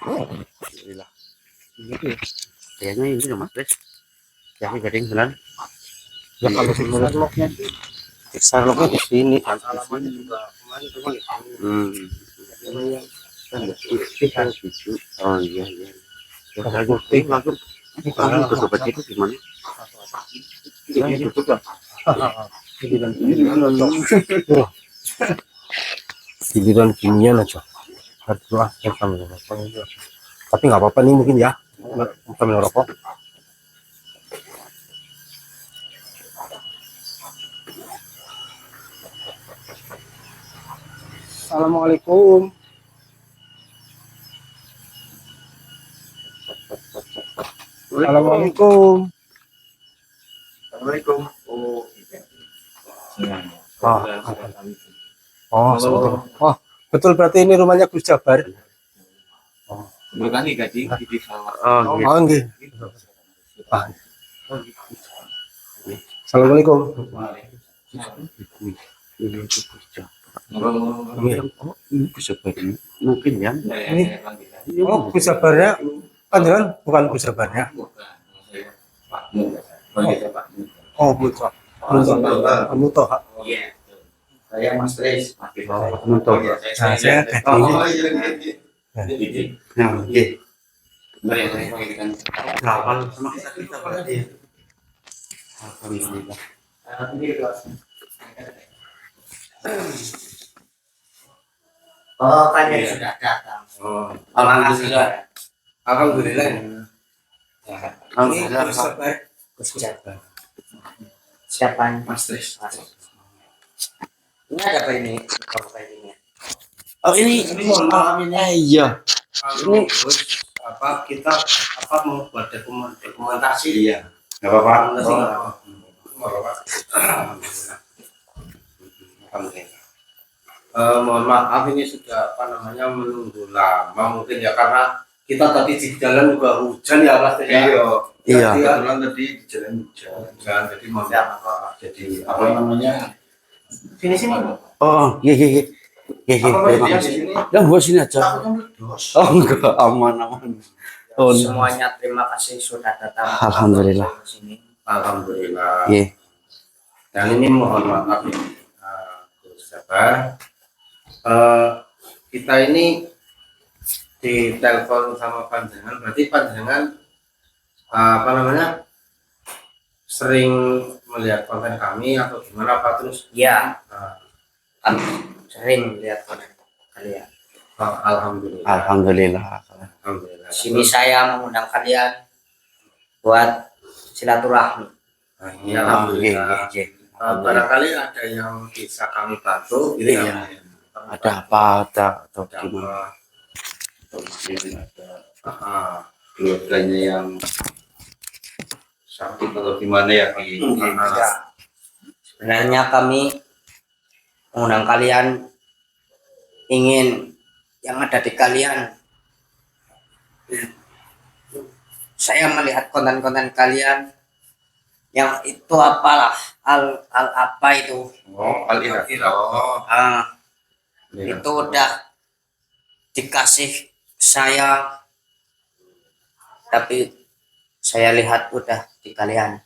Alhamdulillah. Ini kayaknya ini loh Mas Pres. Yang gading benar. Ya kalau menurut Sherlocknya Sherlocknya di sini. alamannya juga kemarin cuma itu. Oh iya iya. Langsung ke sobat itu gimana? Ya itu juga. Giliran ginian aja. Aduh, sambil ngerokok. Tapi nggak apa-apa nih mungkin ya. Sambil ngerokok. Assalamualaikum. Assalamualaikum. Assalamualaikum. Oh, betul berarti ini rumahnya Gus Jabar. Berkali gading di Oh, nggih. Assalamualaikum. Mungkin ya. Oh, Gus Jabarnya panjenengan bukan Gus Jabarnya. Oh, Mutoha. Mutoha. Iya. Saya Mas Tris. Untuk Nah, saya gading. nah, oke. Kapal sama kita berarti. Alhamdulillah. Oh, kan yang sudah datang. Oh, Alhamdulillah. Alhamdulillah. alhamdulillah. Gus Jabar. Siapa nih? Mas Tris. Ini ada apa ini? Kalau kayak gini. Oh ini mohon maaf ini. Iya. Ini apa kita apa mau buat dokumentasi? Iya. Enggak apa-apa. Alhamdulillah. Mohon maaf ini sudah apa namanya menunggu lama mungkin ya karena kita tadi di jalan juga hujan ya Mas ya. Iya. Kebetulan tadi di jalan hujan jadi mohon maaf. Jadi apa namanya? Sini. Oh, iya iya iya. Iya iya. Terima kasih. Ya buat sini aja. Oh enggak, aman. Oh, Semuanya terima kasih sudah datang. Alhamdulillah. Ke sini. Alhamdulillah. Iya. Dan ini mohon maaf ya, Gus Jabar. Kita ini ditelepon sama panjenengan, berarti panjenengan apa namanya sering melihat konten kami atau gimana Pak terus? Ya, kami sering lihat konten kalian. Alhamdulillah. Alhamdulillah. Alhamdulillah. Sini saya mengundang kalian buat silaturahmi. Ya, alhamdulillah. Barangkali ada yang bisa kami bantu, gitu ya. Ada apa atau gimana? Keluarganya yang sakit atau gimana ya Ya. Sebenarnya kami mengundang kalian ingin yang ada di kalian. Saya melihat konten-konten kalian yang itu apalah al apa itu itu udah dikasih saya, tapi saya lihat udah di kalian.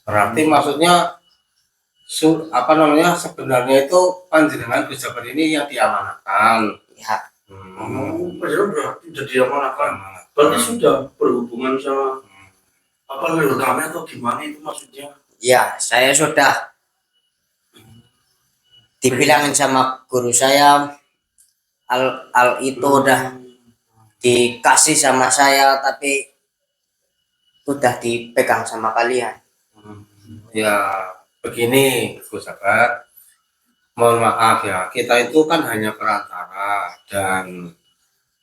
Berarti maksudnya apa namanya sebenarnya itu panjenengan Gus Jabar ini yang diamanahkan. Ya, berarti jadi apa berarti sudah berhubungan sama apa leluhurnya atau gimana itu maksudnya? ya saya sudah dibilangin sama guru saya al itu udah dikasih sama saya, tapi udah dipegang sama kalian. Ya begini Gus Jabar, mohon maaf ya, kita itu kan hanya perantara dan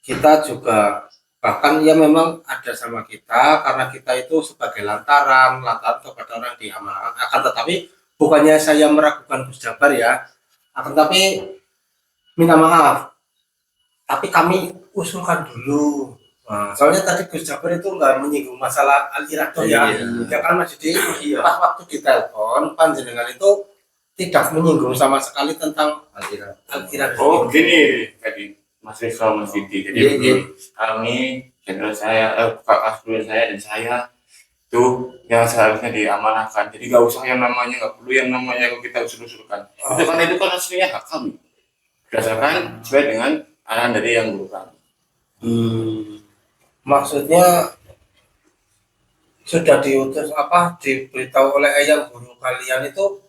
kita juga bahkan ya memang ada sama kita karena kita itu sebagai lantaran kepada orang diamanahkan. Akan tetapi bukannya saya meragukan Gus Jabar ya, akan tapi minta maaf, tapi kami usulkan dulu. Nah, soalnya tadi Gus Jabar itu nggak menyinggung masalah al-iradah ya, ya kan Mas Yudi. Pas waktu ditelepon panjenengan itu tidak menyinggung sama sekali tentang al-iradah. Oh gini tadi Mas Rizal, Mas Didi. Jadi Iya, begini, kami, general saya, kakak sekalian saya dan saya itu yang seharusnya diamanahkan. Jadi nggak usah yang namanya, nggak perlu yang namanya kalau kita usul-usulkan. Itu karena itu kan aslinya hak kami. Berdasarkan sesuai dengan arahan dari yang guru kami. Maksudnya sudah diutus diberitahu oleh ayah guru kalian itu,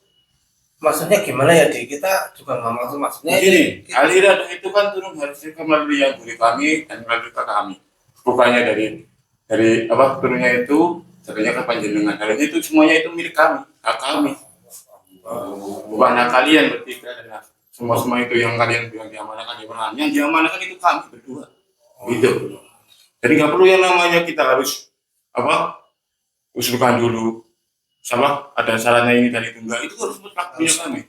maksudnya gimana ya, kita juga nggak maksudnya Begini, aliran itu kan turun harusnya melalui yang guru kami dan melalui kakak kami. Bukannya dari turunnya itu sebenarnya ke panjenengan. Harusnya itu semuanya itu milik kami, hak kami. Bukan hak kalian bertiga dan semua itu yang kalian bilang diamanahkan, yang diamanahkan itu kami berdua. Gitu. Jadi nggak perlu yang namanya kita harus usulkan dulu. Sama ada sarannya ini dari tunggal itu harus mutlak punya kami.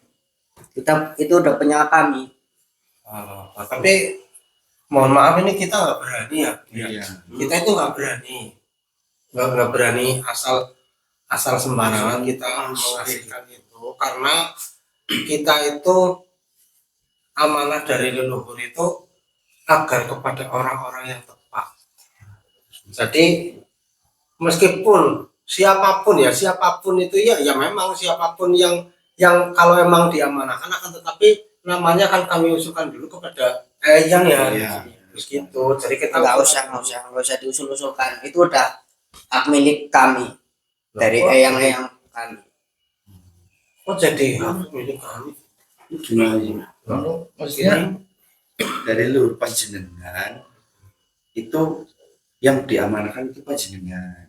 Itu udah punya kami. Tapi mohon maaf, ini kita nggak berani ya. Iya. Kita itu nggak berani asal sembarangan kita mengasihkan itu, karena kita itu amanah dari leluhur itu agar kepada orang-orang yang tepat. Jadi meskipun siapapun itu ya memang siapapun yang kalau emang diamanahkan akan, tetapi namanya kan kami usulkan dulu kepada yang ya. Terus gitu. Jadi kita Nggak usah diusul-usulkan. Itu udah hak milik kami dari eyang-eyang kami. Oh, jadi hak milik kami. Gimana sih? Maksudnya dari luhur panjenengan itu yang diamanahkan itu panjenengan.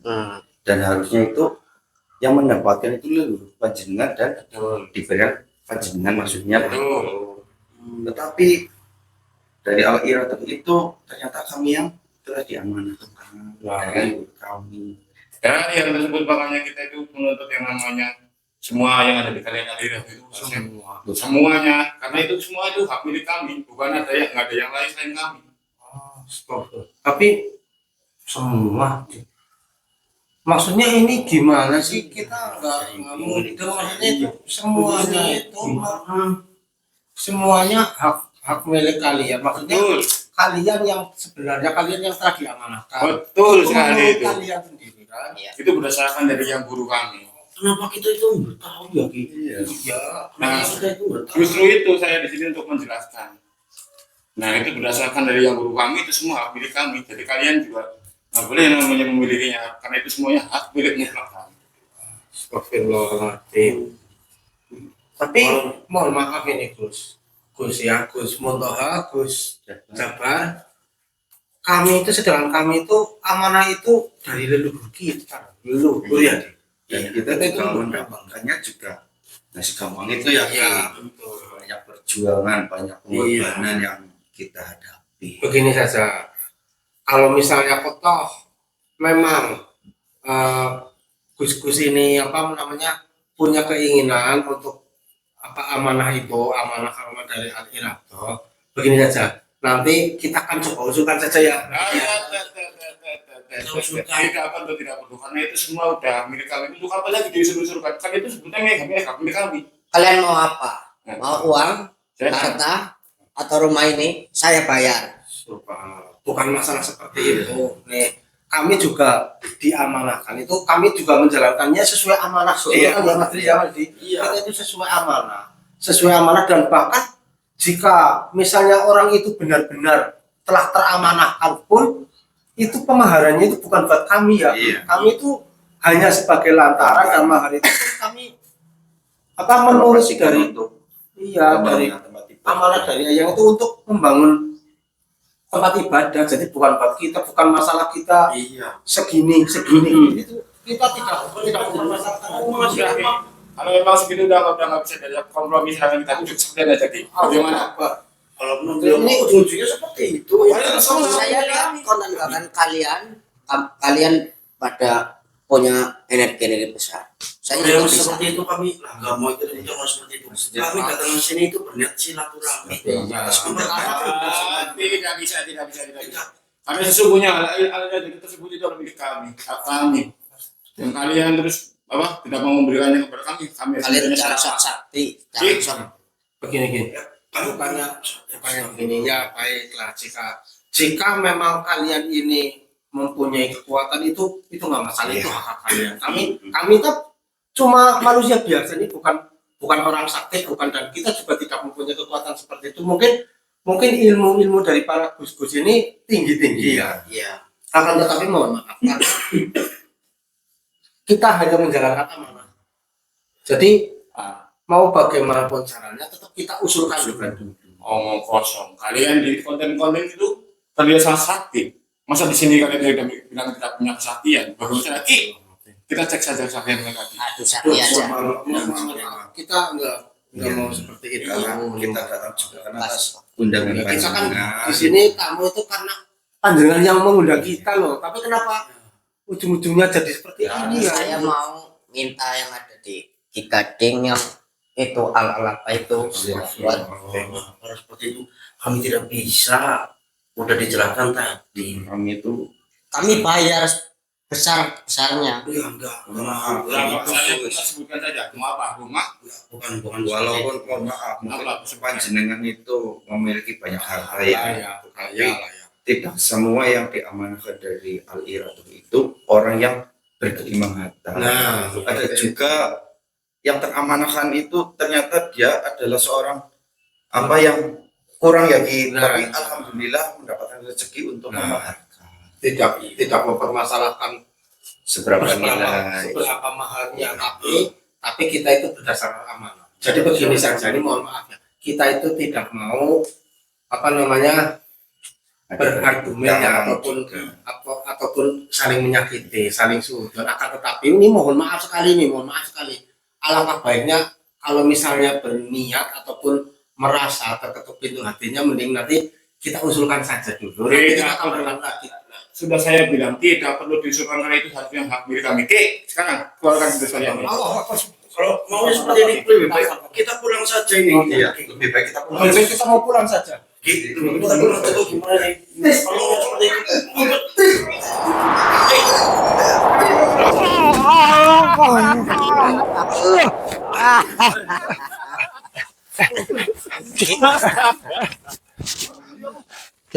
Dan harusnya itu yang mendapatkan itu leluhur panjenengan dan diberikan panjenengan, maksudnya. Tetapi dari al-iradah itu ternyata kami yang telah diamanahkan dari kami. Ya, yang tersebut makanya kita itu menuntut yang namanya semua yang ada di kalian aliran itu semuanya, karena itu semua itu hak milik kami, bukan nggak ada yang lain selain kami. Tapi semua, maksudnya ini gimana sih, kita nggak mungkin, maksudnya itu semuanya hak milik kalian, maksudnya kalian yang sebenarnya kalian yang telah diamanahkan. Betul sekali itu. Kalian sendiri kan? Itu berdasarkan dari yang guru kami. Kenapa kita itu nggak tahu ya gitu? Iya. Nah, Kita itu nggak tahu. justru itu saya di sini untuk menjelaskan. Nah, itu berdasarkan dari yang guru kami itu semua hak milik kami. Jadi kalian juga nggak boleh namanya memilikinya, karena itu semuanya hak milik mutlak kami. Astagfirullahaladzim. Tapi mohon maaf ini Gus Montoha, Gus Jabar, kami itu sedangkan kami itu amanah itu dari leluhur kita, leluhur ya. Dan kita juga mendapatkannya juga nasi gampang itu ya. Banyak perjuangan, banyak pengorbanan yang kita hadapi. Begini saja, kalau misalnya toh memang Gus ini punya keinginan untuk amanah dari al-iradah, begini saja, nanti kita akan coba usulkan saja ya. Tidak perlu, karena itu semua udah milik kami. Untuk apa lagi diusul-usulkan? Kan itu sebetulnya hak milik kami. Kalian mau apa? Mau uang, harta, atau rumah ini? Saya bayar. Bukan masalah seperti itu. Nih, kami juga diamanahkan itu, kami juga menjalankannya sesuai amanah. Kita itu sesuai amanah, dan bahkan jika misalnya orang itu benar-benar telah teramanahkan pun, itu pemaharannya itu bukan buat kami ya. Kami itu hanya sebagai lantaran, dan mahar itu kami menurut dari dari amanah dari yang itu untuk membangun tempat ibadah. Jadi bukan buat kita, bukan masalah kita segini itu kita tidak mempermasalahkan. Kalau memang segitu udah nggak bisa diajak kompromi, silahkan kita ujuk sekalian aja. Bagaimana? Kalau ini ujung-ujungnya seperti itu. Saya lihat konten kalian pada punya energi besar. Saya juga bisa. Seperti itu kami nggak mau ikut kalau seperti itu. Kami datang ke sini itu berniat silaturahmi. Tidak bisa. Karena sesungguhnya al-iradah tersebut itu adalah milik kami, hak kami. Yang kalian terus tidak mau memberikannya kepada kami Kalian jangan sok sakti. Begini. bukannya begini ya, baiklah, jika memang kalian ini mempunyai kekuatan itu nggak masalah, itu hak kalian. Kami kan cuma manusia biasa, ini bukan orang sakti, bukan, dan kita juga tidak mempunyai kekuatan seperti itu. Mungkin ilmu dari para gus-gus ini tinggi ya. Iya. Akan tetapi mohon maaf, kita hanya menjalankan amanah. Jadi mau bagaimanapun caranya tetap kita usulkan dulu. Omong kosong. Kalian di konten-konten itu terbiasa sakti. Masa di sini kalian tidak bilang tidak punya kesaktian? Baru saja kita cek saja kesaktian mereka. Aduh, sakti aja. Kita enggak mau seperti itu. Karena kita datang juga karena atas undangan Ya, kita kan panjenengan. di sini kamu itu karena panjenengan yang mengundang kita loh. Tapi kenapa ujung-ujungnya jadi seperti ini ya? Saya mau minta yang ada di Gading yang itu al-al apa itu buat Kalau seperti itu kami tidak bisa. Udah dijelaskan tadi. Kami itu kami bayar besarnya. Ya enggak. Kita sebutkan saja. Rumah apa? Rumah? Bukan walaupun mohon maaf mungkin panjenengan itu memiliki banyak harta ya, tapi tidak semua yang diamanahkan dari Al-Iradoh itu orang yang berkeimang harta. Nah, Ada juga yang teramanahkan itu ternyata dia adalah seorang apa yang kurang ya, tapi alhamdulillah mendapatkan rezeki untuk memaharkan. Tidak mempermasalahkan Seberapa nilai? seberapa mahalnya, tapi kita itu berdasarkan amanah. Jadi begini saja, ini mohon maaf ya, kita itu tidak mau berargumen ya, ataupun saling menyakiti, saling suudon. Akan tetapi ini mohon maaf sekali, alangkah baiknya kalau misalnya berniat ataupun merasa terketuk pintu hatinya, mending nanti kita usulkan saja dulu. Nanti kita akan berlanjut lagi. Sudah saya bilang tidak perlu diusulkan karena itu harusnya hak milik kami. Oke, sekarang keluarkan sudah saya. Kalau mau seperti ini lebih baik kita pulang saja ini. Iya, lebih baik kita pulang. Lebih baik kita mau pulang saja. Gitu. Kita pulang saja gimana nih? Kalau mau seperti itu.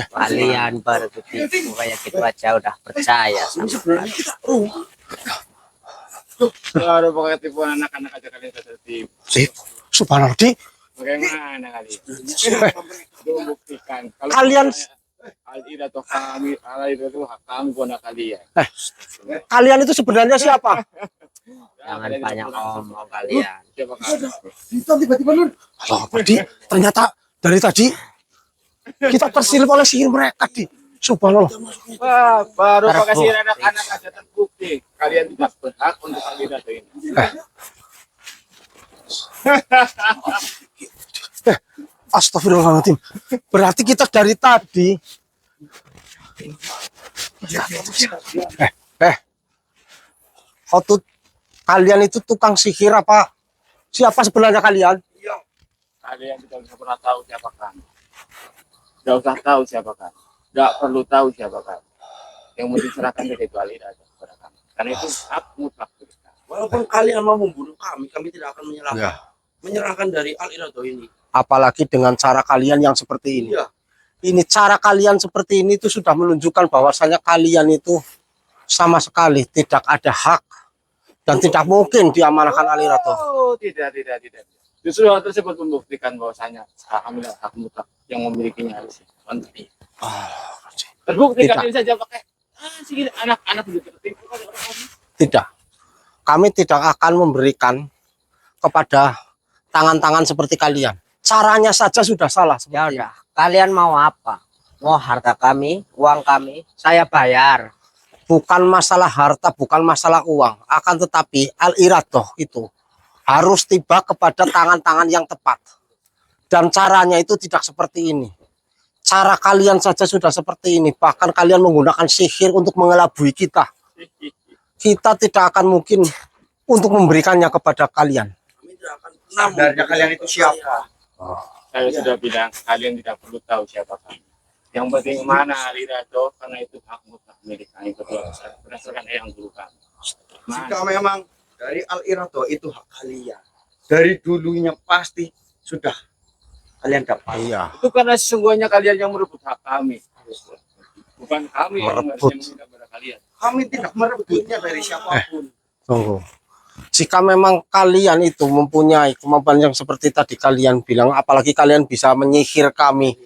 Kalian baru ketipu kayak gitu aja udah percaya sama Baru pakai tipuan anak-anak aja kalian tertipu. Subhanallah, Dik. Bagaimana kali? Buktikan. Kalau Kalian- Al-Iradoh kami, Al-Iradoh hak kami bukan kalian. Kalian itu sebenarnya siapa? jangan banyak ngomong kalian. Siapa kalian? Tiba-tiba Nun. Oh, Dik, ternyata dari tadi kita tersilip oleh sihir mereka, Dik. Subhanallah. Wah, baru pakai Terbukti. sihir anak-anak aja terbukti. Kalian tidak berhak untuk Al-Iradoh ini. Astagfirullahaladzim. Berarti kita dari tadi. Kalian itu tukang sihir apa? Siapa sebenarnya kalian? Kalian tidak bisa pernah tahu siapa kami. Tidak usah tahu siapa kami. Tidak perlu tahu siapa kami. Yang mau diserahkan dari itu Al-Iradoh kepada kami. Karena itu hak mutlak bagi kami. Walaupun kalian mau membunuh kami tidak akan menyerahkan. Ya. Menyerahkan dari Al-Iradoh ini. Apalagi dengan cara kalian yang seperti ini. Iya. Ini cara kalian seperti ini itu sudah menunjukkan bahwasanya kalian itu sama sekali tidak ada hak dan tidak mungkin diamanahkan Al-Iradoh. Oh, tidak. Justru hal tersebut membuktikan bahwasanya kami adalah hak mutlak yang memilikinya harusnya. Terbukti Tidak. kalian saja pakai sihir anak-anak begitu tertipu oleh orang-orang. Tidak. Kami tidak akan memberikan kepada tangan-tangan seperti kalian. Caranya saja sudah salah. Ya udah, kalian mau apa? Mau harta kami, uang kami, saya bayar. Bukan masalah harta, bukan masalah uang. Akan tetapi Al-Iradoh itu harus tiba kepada tangan-tangan yang tepat. Dan caranya itu tidak seperti ini. Cara kalian saja sudah seperti ini. Bahkan kalian menggunakan sihir untuk mengelabui kita. Kita tidak akan mungkin untuk memberikannya kepada kalian. Kami tidak akan Sebenarnya kalian itu siapa? Saya sudah bilang kalian tidak perlu tahu siapa kami. Yang penting mana Al-Iradoh karena itu hak mutlak milik kami berdasarkan yang guru kami. Jika memang dari Al-Iradoh itu hak kalian, dari dulunya pasti sudah kalian dapat. Iya. Itu karena sesungguhnya kalian yang merebut hak kami. Bukan kami yang Merebut. meminta pada kalian. Kami tidak merebutnya dari siapapun. Tunggu. Jika memang kalian itu mempunyai kemampuan yang seperti tadi kalian bilang, apalagi kalian bisa menyihir kami.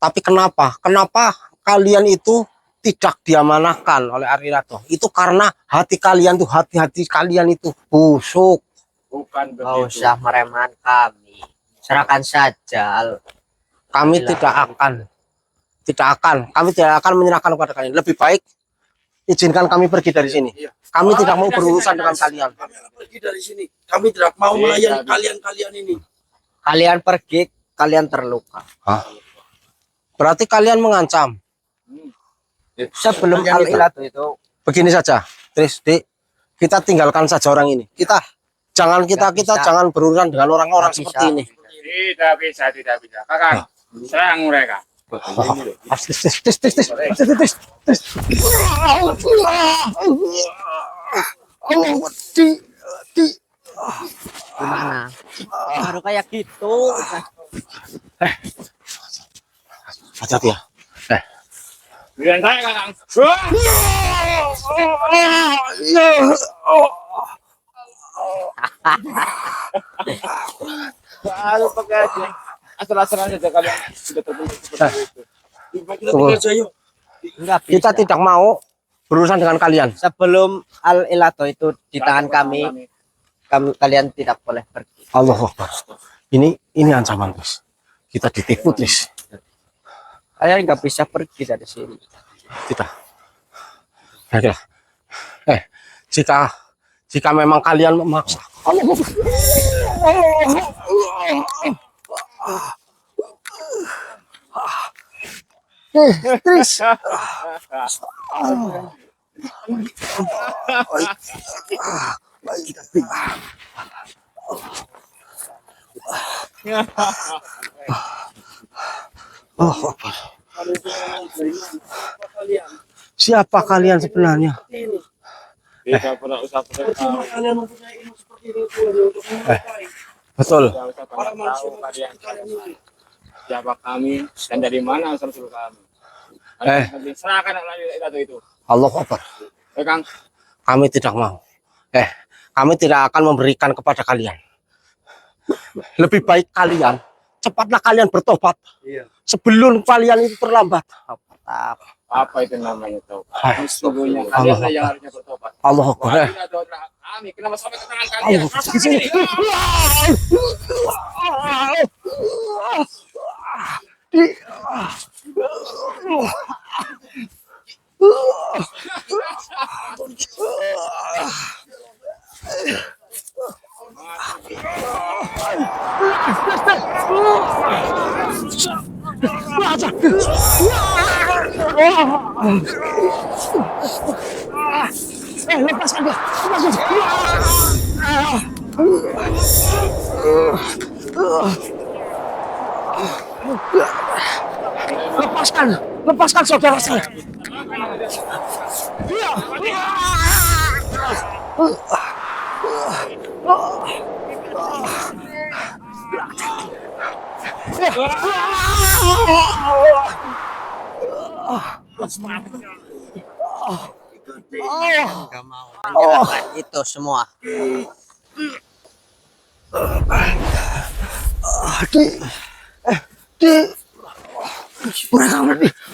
Tapi kenapa? Kenapa kalian itu tidak diamanahkan oleh Arirato? Itu karena hati kalian tuh, hati-hati kalian itu busuk. Bukan Nggak begitu. usah meremehkan kami. Serahkan saja. Kami tidak akan menyerahkan kepada kalian. Lebih baik izinkan kami pergi dari sini. Kami tidak mau berurusan dengan kalian. Kami akan pergi dari sini. Kami tidak mau melayani kalian ini. Kalian pergi, kalian terluka. Berarti kalian mengancam. Sebelum Al-Ilat itu Begini saja, Tris, Dik, kita tinggalkan saja orang ini. Kita jangan berurusan dengan orang-orang Nggak seperti bisa. ini. Tidak bisa, tidak bisa. Kakak, serang mereka. gimana? Baru kayak gitu. Hati-hati ya. Biar saya kakak. Baru pakai aja. Asal-asalan saja kalian sudah terbentuk seperti itu. Tunggu. Enggak bisa. Kita tidak mau berurusan dengan kalian. Sebelum Al-Ilato itu di tangan kami, kalian tidak boleh pergi. Allahu Akbar. Ini ancaman, Tris. Kita ditipu, Tris. Kalian nggak bisa pergi dari sini. Tidak. Baiklah. Jika memang kalian memaksa. Tris. Allahu Akbar. Siapa kalian sebenarnya? Tidak pernah usah tahu. Kalian mempunyai ilmu seperti ini untuk menguasai. Betul. Tidak usah tahu kalian siapa kami dan dari mana asal usul kami. Serahkan Al-Ilat itu. Allahu Akbar. Kang. Kami tidak mau. Kami tidak akan memberikan kepada kalian. Lebih baik kalian, cepatlah kalian bertobat. Iya. Sebelum kalian itu terlambat. Apa itu namanya tahu? Hai. Sesungguhnya Allah kalian yang harusnya bertobat. Allah Akbar. Tidak tahu kami. Kenapa sampai ke tangan kalian? Allah. Rasakan ini. Lepaskan saudara saya. Nggak mau menyerahkan itu semua.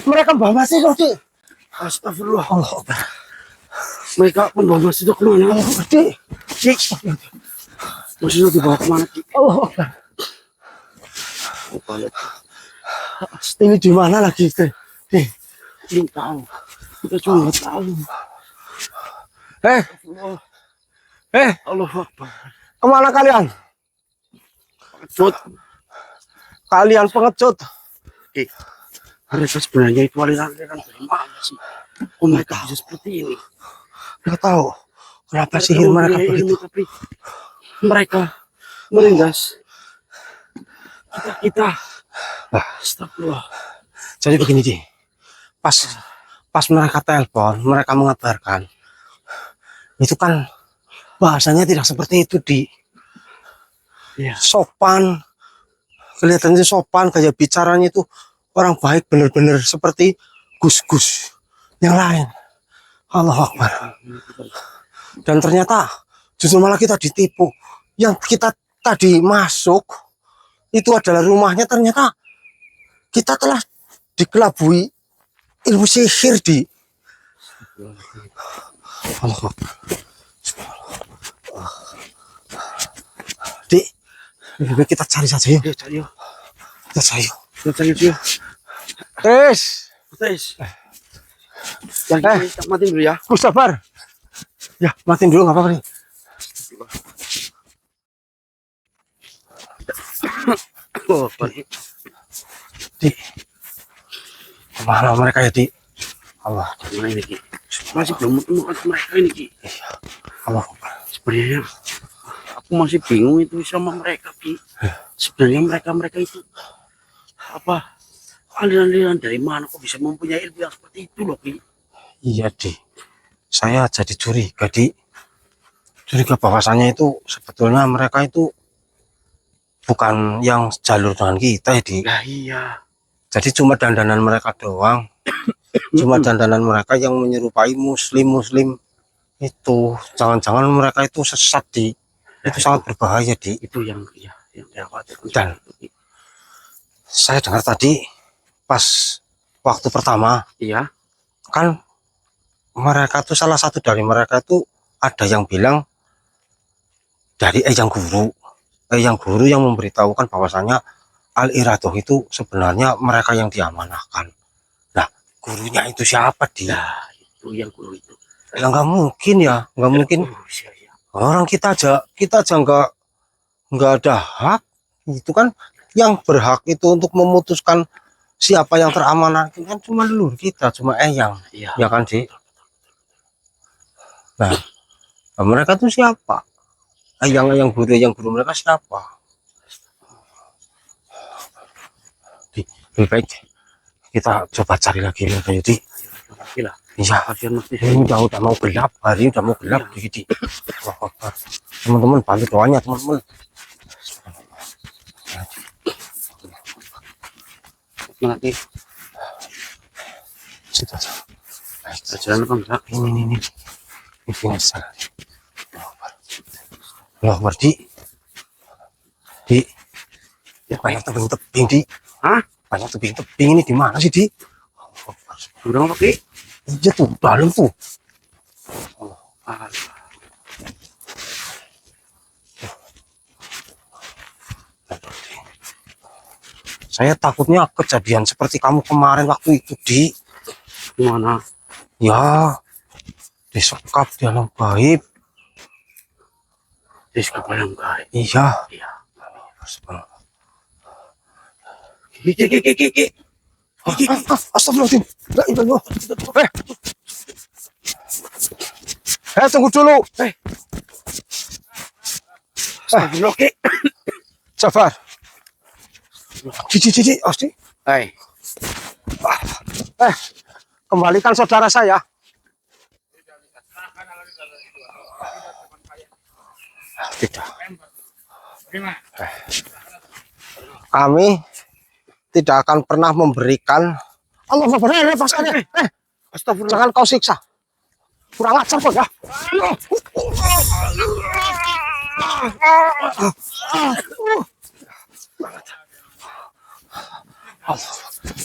Mereka bawa masih kok, Dik. Astagfirullah. Allah Akbar. Mereka pembawa masjid itu kemana? Dik. Masjid itu dibawa kemana? Allah Akbar. Ini di mana lagi, Dik? Belum tahu. Kita cuma nggak tahu. Allah Akbar. Kemana kalian? Pengecut. Kalian pengecut. Mereka sebenarnya itu aliran dari mana sih? Kok mereka bisa seperti ini? Nggak tahu kenapa sihir mereka mempunyai begitu. ilmu, tapi mereka menindas kita. Astagfirullah. Jadi begini, Ji. Pas mereka telepon, mereka mengabarkan. Itu kan bahasanya tidak seperti itu, Di. Iya. Sopan, kelihatannya sopan, kayak bicaranya itu orang baik, bener-bener seperti Gus-Gus yang lain. Allahu Akbar. Dan ternyata justru malah kita ditipu. Yang kita tadi masuk itu adalah rumahnya, ternyata kita telah dikelabui ilmu sihir di Allahu Akbar. Dik, lebih baik kita cari saja yuk. Cari yuk. Kita cari yuk. Kita cari yuk. Tes. Yang kita matiin dulu ya. Gus sabar. Ya, matiin dulu nggak apa-apa nih. Oh, Di. Kemana mereka ya, Di? Allah. mana ini Ki? Masih belum menemukan mereka ini Ki. Allah. Sebenarnya aku masih bingung itu sama mereka Ki. Sebenarnya mereka itu apa? Aliran-aliran dari mana kok bisa mempunyai ilmu yang seperti itu loh Ki? Iya, Di. Saya jadi curiga, Di. Curiga bahwasannya itu sebetulnya mereka itu bukan yang jalur dengan kita ya, Di. Nah iya. Jadi cuma dandanan mereka doang. Cuma dandanan mereka yang menyerupai muslim itu. Jangan-jangan mereka itu sesat, Di. Itu sangat berbahaya, Di. Itu yang ya, yang saya khawatirkan. Dan saya dengar tadi pas waktu pertama Iya. kan mereka tuh, salah satu dari mereka itu ada yang bilang dari Eyang Guru yang memberitahukan bahwasanya Al-Iradoh itu sebenarnya mereka yang diamanahkan. Nah, gurunya itu siapa, Dia? Nah, itu yang guru itu. Ya nggak mungkin ya, nggak mungkin. Iya. Orang kita aja nggak ada hak. Itu kan yang berhak itu untuk memutuskan siapa yang teramanah kan cuma leluhur kita, cuma Eyang. Iya. Ya kan, Di? Nah, mereka tuh siapa? Yang guru mereka siapa? Lebih baik kita coba cari lagi mereka, Di. Gila. Iya, Kasihan mesti. ini udah mau gelap, hari ini udah mau gelap, Di. Teman-teman bantu doanya, teman-teman. Mana Ki? Situ aja. Jalan apa enggak? Ini sana. Loh, Di. Di. Ya, Banyak tebing-tebing, Di. Hah? Banyak tebing-tebing ini di mana sih, Di? Udah apa Ki? Iya tuh, dalam tuh. Ah, Saya takutnya kejadian seperti kamu kemarin waktu itu, Di. gimana? Ya, disekap di alam gaib. Di kapal yang gaib. Iya. Iya. Ki. Astagfirullahaladzim. La ilallah. Tunggu dulu. Astagfirullah Ki. Sabar. Cici, Asti. Hai. Kembalikan saudara saya. Tidak. Kami tidak akan pernah memberikan. Allah benar, lepaskan ya. Astagfirullah. Jangan kau siksa. Kurang ajar kok ya.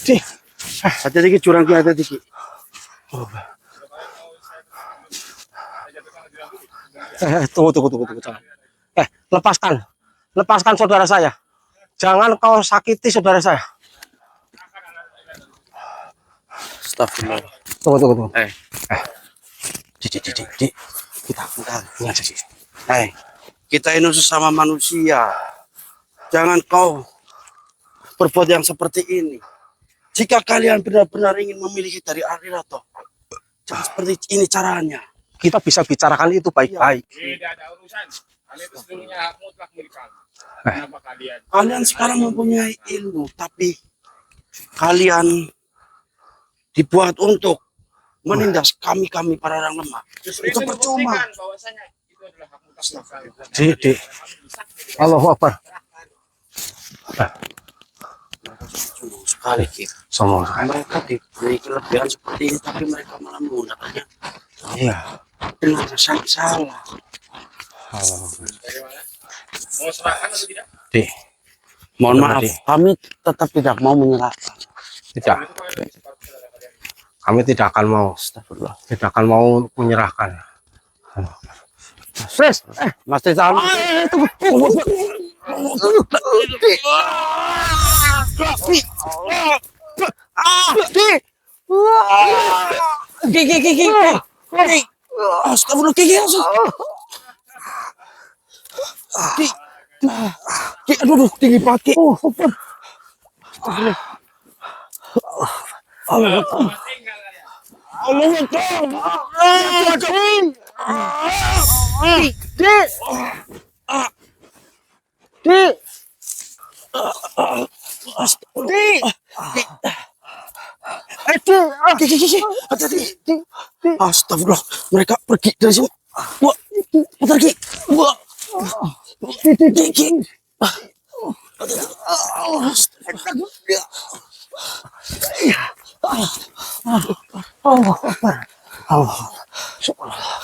Di. Hati-hati Ki, curang Ki, hati-hati Ki. Tunggu. Jangan. Lepaskan saudara saya. Jangan kau sakiti saudara saya. Astagfirullah. Tunggu. Di. Kita ini aja sih. Hai. Kita ini sesama manusia. Jangan kau berbuat yang seperti ini. Jika kalian benar-benar ingin memiliki dari Al-Iradoh, jangan seperti ini caranya. Kita bisa bicarakan itu baik-baik. Tidak ada urusan. Kalian itu seluruhnya hak mutlak milik kami. Kenapa kalian? Kalian sekarang mempunyai ilmu, tapi kalian dibuat untuk menindas kami para orang lemah. Itu percuma. Bahwasanya itu adalah hak mutlak milik kami. Di. Allahu Akbar. Sungguh sekali Ki. Sombong sekali. Mereka diberi kelebihan seperti ini tapi mereka malah menggunakannya Iya. dengan sangat salah. Mau serahkan atau tidak? Di, Mohon Betul, maaf, Di. kami tetap tidak mau menyerahkan. tidak. Kami tidak akan mau. Astagfirullah. Tidak akan mau menyerahkan. Mas Tristan. Astagfirullah, Ki. Ki, aduh, tinggi pagi. Allah. Astagfirullah, mereka pergi dari sini. Wah, putar Ki. Wah, Ki.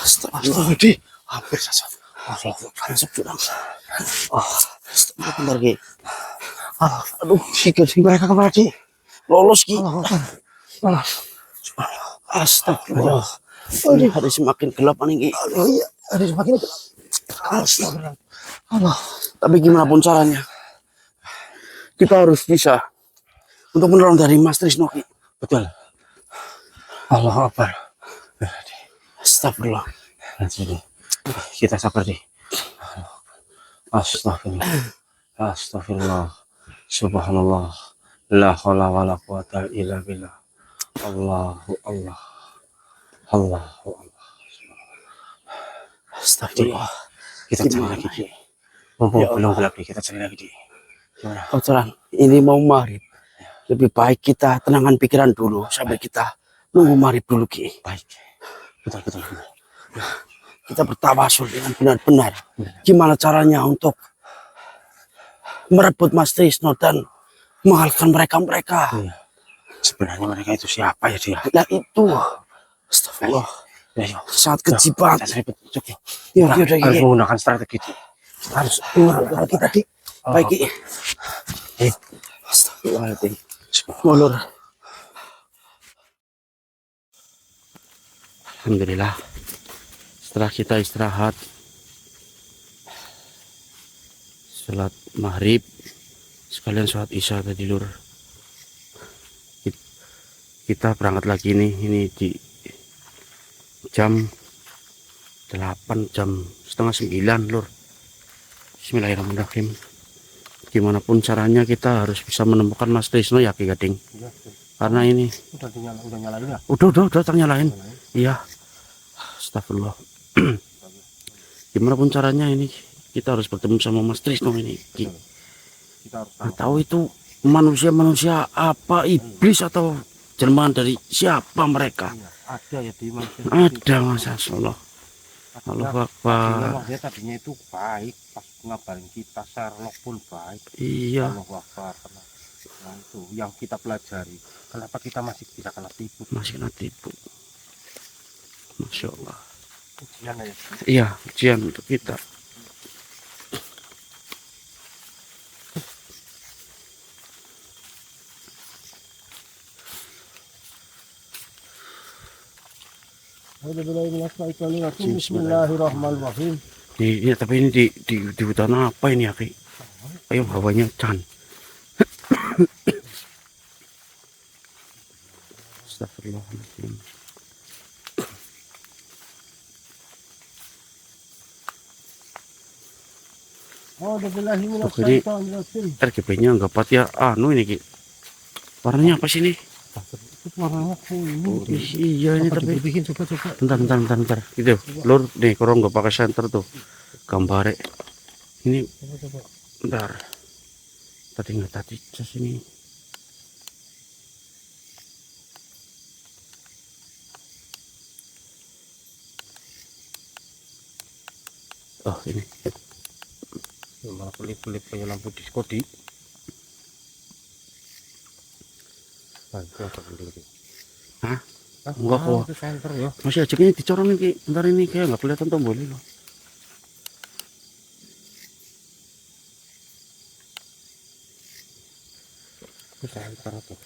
Astagfirullah, hampir saja. Bentar Ki. Aduh, Ki, mereka kemana Ki? Lolos Ki. Astagfirullah. Ini hari semakin gelap nih Ki. Iya, hari semakin gelap. Astagfirullah. Tapi gimana pun caranya, kita harus bisa untuk menolong dari Mas Trisno Ki. Betul. Allah Akbar. Astagfirullah. Jadi, kita sabar di. Astagfirullah. Astagfirullah. Subhanallah. La haula wala quwata illa billah. Allahu Allah. Allahu Allah. Astagfirullah. Kita cari lagi di. Mumpung belum gelap di, kita cari lagi di. Gimana? Oh terang, ini mau maghrib. Lebih baik kita tenangkan pikiran dulu sampai kita nunggu maghrib dulu Ki. Baik. Betul, betul, betul. Kita bertawasul dengan benar-benar. Gimana caranya untuk merebut Mas Trisno dan mengalahkan mereka-mereka. Iya. Sebenarnya mereka itu siapa ya dia? Nah itu. Astagfirullah. Ya, yuk. Sangat keji banget. Kita cari petunjuk ya. Ya, Kita yaudah, harus Ki. menggunakan strategi di. Harus menggunakan kita Ki. Baik Ki. Eh, Astagfirullahaladzim. Molor. Alhamdulillah. Setelah kita istirahat, sholat maghrib, sekalian sholat isya tadi lur. Kita berangkat lagi nih, ini di jam 8, jam setengah 9 lur. Bismillahirrahmanirrahim. Gimana pun caranya kita harus bisa menemukan Mas Trisno ya Ki Gading. Karena ini udah nyalain ya? udah ternyalain. Iya. Astagfirullah. Gimana pun caranya ini kita harus bertemu sama Mas Trisno ini Ki. Kita harus Nggak tahu itu manusia apa, iblis atau jelmaan dari siapa mereka. ada ya di manusia. Ada Mas Allah. Allahu Akbar. Dia tadinya itu baik, pas ngabarin kita Sherlock pun baik. Iya. Allahu Akbar. Nah itu yang kita pelajari. Kenapa kita masih bisa kena tipu? Masih kena tipu. Masya Allah. Ujian ya. Iya, ujian untuk kita. Bismillahirrahmanirrahim. Ini tapi ini di hutan apa ini ya Ki? Ayo hawanya Chan. Astagfirullahaladzim. Ini RGB-nya enggak pat ya. Anu ini Ki. Warnanya apa sih ini? Warnanya kuning. Iya ini tapi. Bikin coba-coba. Bentar. Gitu. Lur nih kurang nggak pakai senter tuh. Gambarnya. Ini bentar. Tadi cas ini. Oh ini. Malah pelit-pelit kayak lampu disko di. Hah? Enggak kok. Itu senter ya. Masih aja ini dicorong ini. Bentar ini kayak nggak kelihatan tombolnya loh. Itu senter tuh.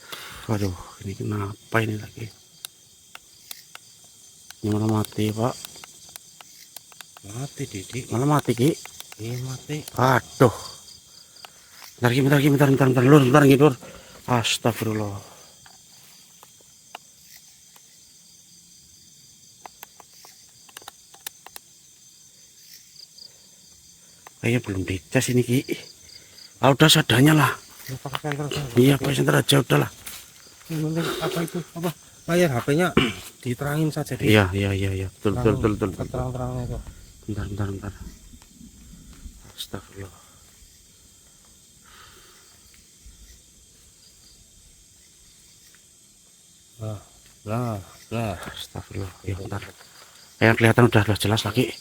Waduh, ini kenapa ini lagi? Ini malah mati, Pak. Mati Didik. Malah mati, Ki. Iya mati. Aduh. Bentar, Ki, bentar, Ki, bentar, Lur, bentar, Ki, Lur. Astagfirullah. Kayaknya belum dicas ini, Ki. Ah, udah seadanya lah. Ya, pakai senter. Iya, pakai senter aja udahlah. Yang penting apa itu? Apa? Layar HP-nya diterangin saja di. Iya. Betul. Terang-terangnya itu. Bentar. Astagfirullah. Lah. Astagfirullah. Ya, bentar. Kayak kelihatan udah jelas lagi.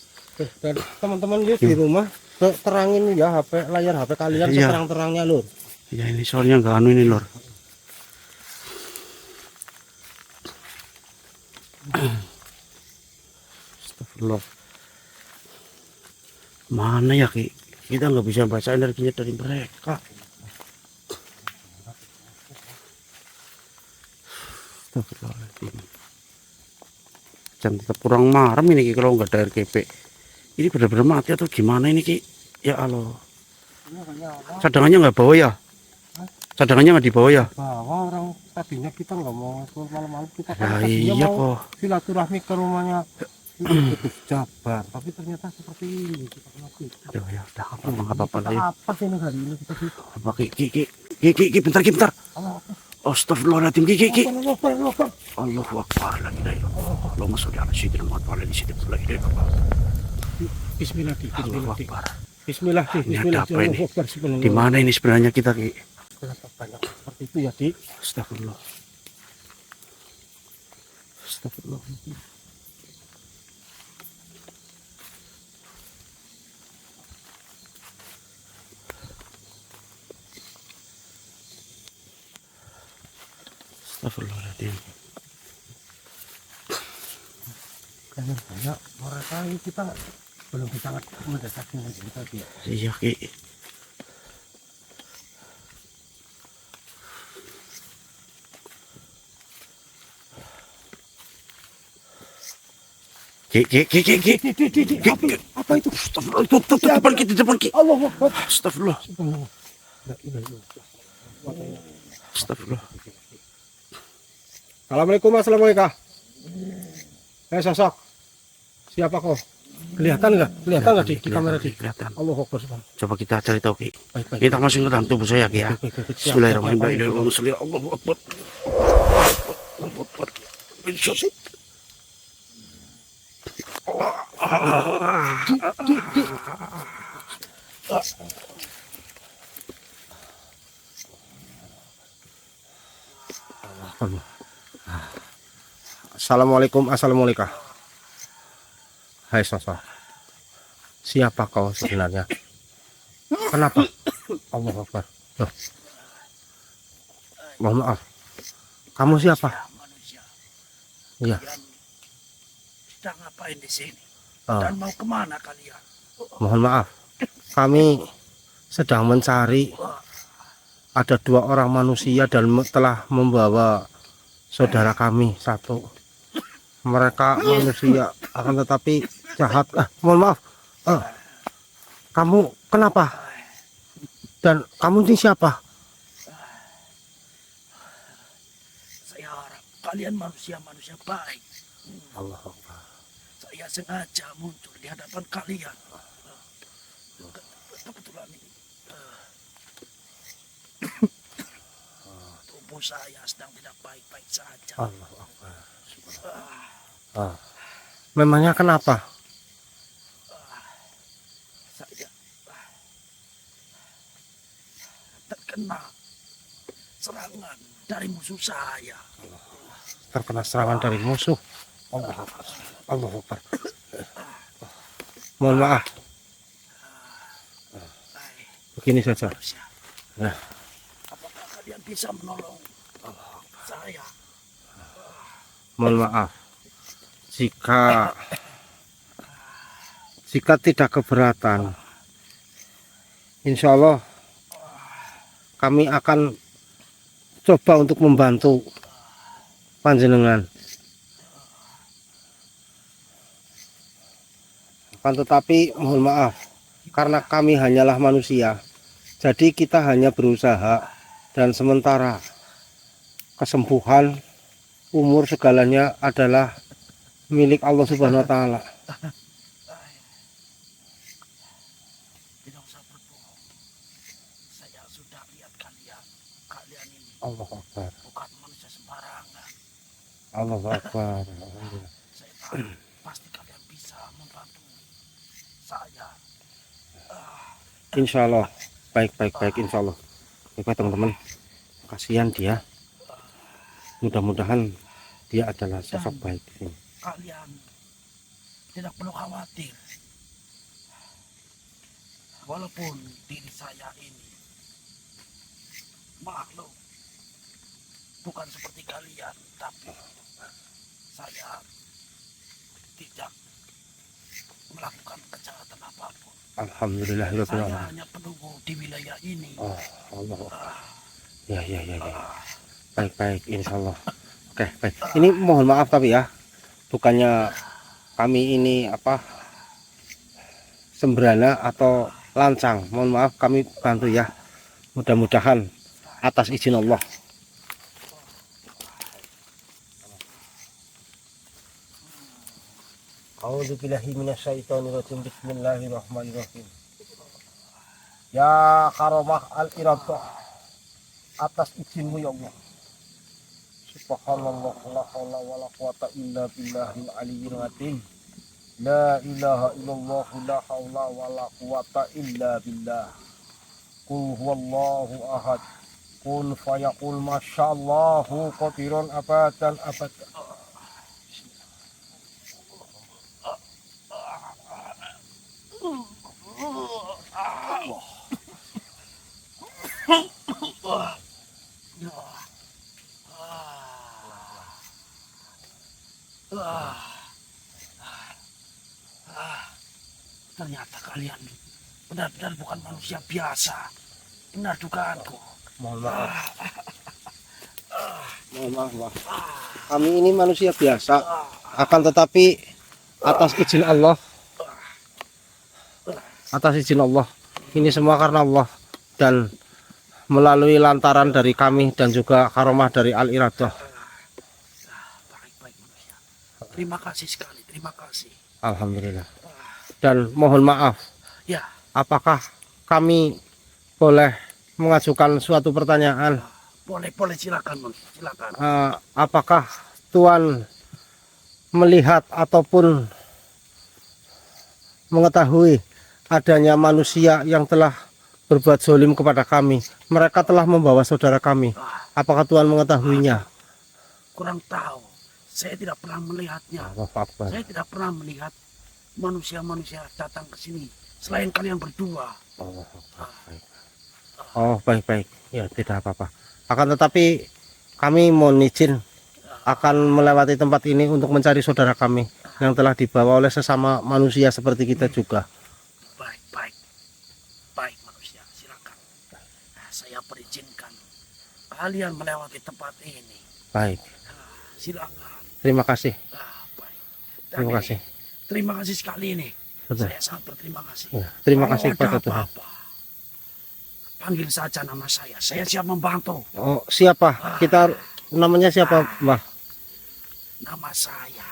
Dan teman-teman lihat di rumah terangin ya HP layar HP kalian Iya. seterang-terangnya Lur. Ya ini soalnya nggak anu ini, Lur. Astagfirullah. Mana ya, Ki? Kita nggak bisa baca energinya dari mereka. Astagfirullahaladzim. Jangan tetap kurang marem ini, Ki, kalau nggak ada RGP. Ini benar-benar mati atau gimana ini, Ki? Ya Allah. Cadangannya nggak bawa ya? Cadangannya nggak dibawa ya? Bahwa orang tadinya kita nggak mau malam-malam kita Ya tadinya iya mau kok. silaturahmi ke rumahnya itu Jabar, tapi ternyata seperti ini kita mati. Aduh ya udah apa-apa lah ya. Apa sih ini hari ini kita sih? Apa Ki, bentar. Astagfirullahaladzim, Ki. Allahu Akbar, la ilaha illallah. Allahumma sholli ala sayyidina Muhammad wa ala ali sayyidina Muhammad, la ilaha illallah. Bismillah, Allahu Akbar. Bismillah, Ini ada apa ini? Allahu Akbar, bismillah. Di mana ini sebenarnya kita, Ki? Kenapa banyak seperti itu ya, Di? Astagfirullah. Astagfirullah. Astagfirullahaladzim. Banyak mereka ini kita belum bisa mendesak dengan kita, Di. Iya, Ki. Ki. Apa itu? Astagfirullah, tuh, di depan, Ki. Allahu Akbar. Astagfirullah. La ilaha illallah. Astagfirullah. Assalamualaikum. Sosok. Siapa kau? Kelihatan nggak di kamera di? Kelihatan. Allahu Akbar. Coba kita cari tahu, Ki. Baik. Kita masuk ke dalam tubuh saya, Ki, ya. Baik. Bismillahirrahmanirrahim. Allahu Akbar. Allahu Akbar. Assalamualaikum. Hai sosok. Siapa kau sebenarnya? Kenapa? Allahu Akbar. Loh. Mohon maaf. Kamu siapa? Iya. Sedang ngapain di sini? Oh. Dan mau kemana kalian? Mohon maaf. Kami sedang mencari ada 2 orang manusia dan telah membawa saudara kami satu. Mereka manusia akan tetapi jahat. Mohon maaf. Kamu kenapa? Dan kamu ini siapa? Saya harap kalian manusia-manusia baik. Allah Akbar. Saya sengaja muncul di hadapan kalian. Kebetulan ini tubuh saya sedang tidak baik-baik saja. Allah Akbar. Memangnya kenapa? Saya terkena serangan dari musuh saya. Terkena serangan dari musuh. Allah Akbar. Mohon maaf. Begini saja. Manusia. Nah. Apakah kalian bisa menolong? Mohon maaf jika tidak keberatan. Insya Allah kami akan coba untuk membantu panjenengan. Akan tetapi mohon maaf, karena kami hanyalah manusia, jadi kita hanya berusaha, dan sementara kesembuhan, umur, segalanya adalah milik Allah Subhanahu wa Ta'ala. Tidak usah berbohong. Saya sudah lihat kalian. Kalian ini Allah Akbar. bukan manusia sembarangan. Allah Akbar. Alhamdulillah. Saya tahu pasti kalian bisa membantu saya. Insya Allah. Baik, insya Allah. Baik teman-teman, kasihan dia. Mudah-mudahan dia adalah sosok baik di sini. Kalian tidak perlu khawatir. Walaupun diri saya ini makhluk bukan seperti kalian, tapi saya tidak melakukan kejahatan apapun. Alhamdulillah. Saya hanya penunggu di wilayah ini. Oh, Allah. Ya. Baik, insya Allah. Oke, baik. Ini mohon maaf tapi ya, bukannya kami ini sembrana atau lancang. Mohon maaf, kami bantu ya. Mudah-mudahan atas izin Allah. A'udzubillahi minasyaitonirrajim. Bismillahirrahmanirrahim. Ya karomah al-iradah, atas izinmu ya Allah. Subhanallah, la haula wala quwata illa billahil aliyyil azim. La ilaha illallah, la haula wala quwata illa billah. Qul huwallahu ahad. Qul fayaqul masyaallahu qadirun abadan abadan. Ternyata kalian benar-benar bukan manusia biasa. Benar dugaanku. Mohon maaf. Mohon maaf, Pak. Kami ini manusia biasa, akan tetapi atas izin Allah. Atas izin Allah. Ini semua karena Allah dan melalui lantaran dari kami dan juga karomah dari Al-Iradah. Baik manusia. Terima kasih sekali, terima kasih. Alhamdulillah. Dan mohon maaf, Ya, apakah kami boleh mengajukan suatu pertanyaan? boleh silakan, silakan. Apakah Tuhan melihat ataupun mengetahui adanya manusia yang telah berbuat zalim kepada kami? Mereka telah membawa saudara kami. Apakah Tuhan mengetahuinya? Kurang tahu. Saya tidak pernah melihatnya. Allahu Akbar. Saya tidak pernah melihat manusia-manusia datang ke sini selain kalian berdua. Oh, baik. Ya, tidak apa-apa. Akan tetapi kami mohon izin akan melewati tempat ini untuk mencari saudara kami yang telah dibawa oleh sesama manusia seperti kita juga. Baik manusia, silakan. Saya perizinkan kalian melewati tempat ini. Baik. Silakan. Terima kasih. Baik. Terima kasih. Terima kasih sekali ini. Betul. Saya sangat berterima kasih. Ya, terima Kalau kasih ada kepada Tuhan. apa-apa, panggil saja nama saya. Saya siap membantu. Oh, siapa? Kita namanya siapa, Mbah? Nama saya